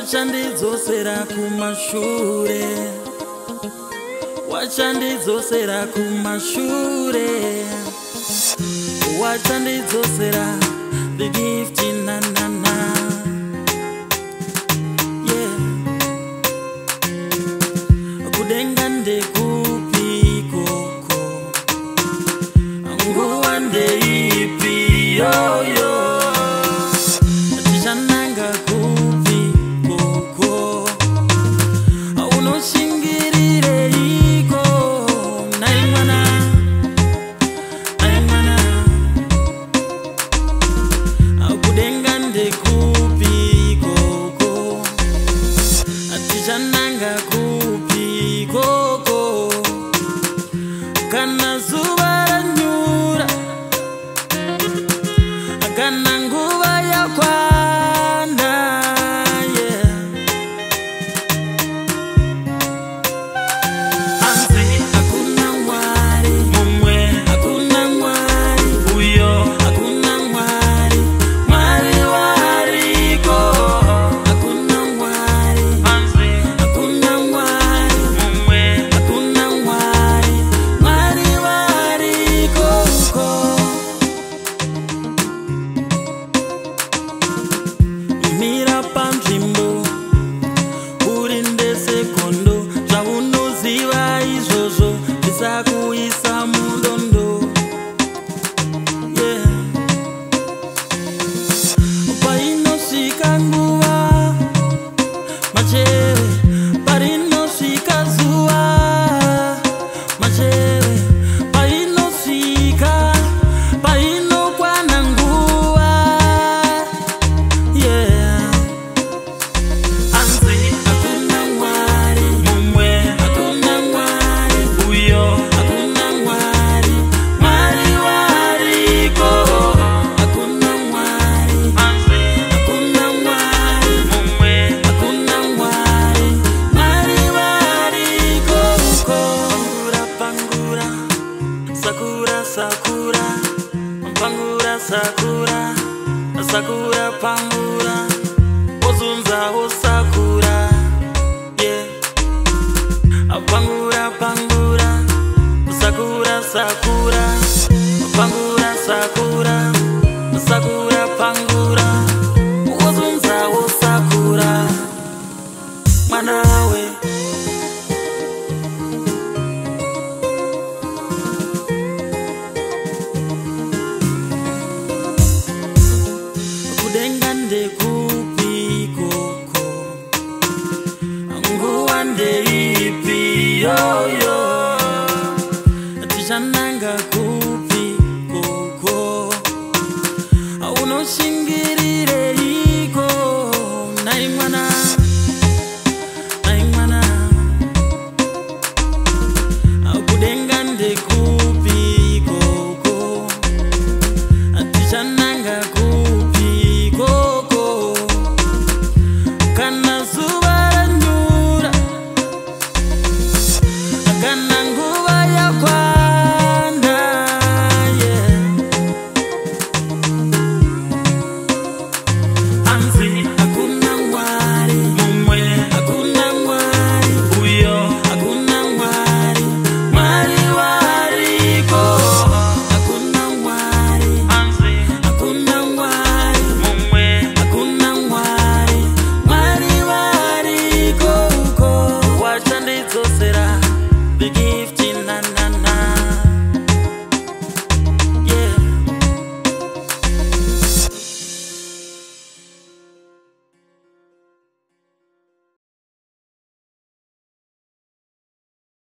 Wachandidzosera kumashure, wachandidzosera kumashure, wachandidzosera the gift na na na. Yeah, kudenga ndekupi koko, nguwa ndeipi yoyo, tichananga kupi koko, unoshingirire iko naimwana, naimwana, kudenga ndekupi koko, tichananga kupi koko, kana zuva ranyura, kana nguva yakwana, yeah. Anzi hakuna mwari mumwe, hakuna mwari uyo, hakuna mwari, mwari wariko, hakuna mwari. Anzi hakuna mwari mumwe, hakuna mwari, mwari wariko ko. Mira panzvimbo urinde sekondo, zvaunoziva izvozvo zvisakuisa mudondo. Yeah. Painosvika nguva machere, parinosvika zuva machere, painosvika, painokwana nguva. Yeah. Anzi hakuna mwari mumwe, hakuna mwari uyo, hakuna mwari, mwari wariko, hakuna mwari. Anzi hakuna mwari mumwe, hakuna mwari, mwari wariko ko. Pangura pangura, sakura sakura, pangura sakura, sakura pangura, ozunza osakura. Yeah. Pangura pangura, sakura sakura, pangura sakura, sakura pangura, ozunza osakura. Mwanawe kudenga ndekupi koko, nguwa ndeipi yoyo, tichana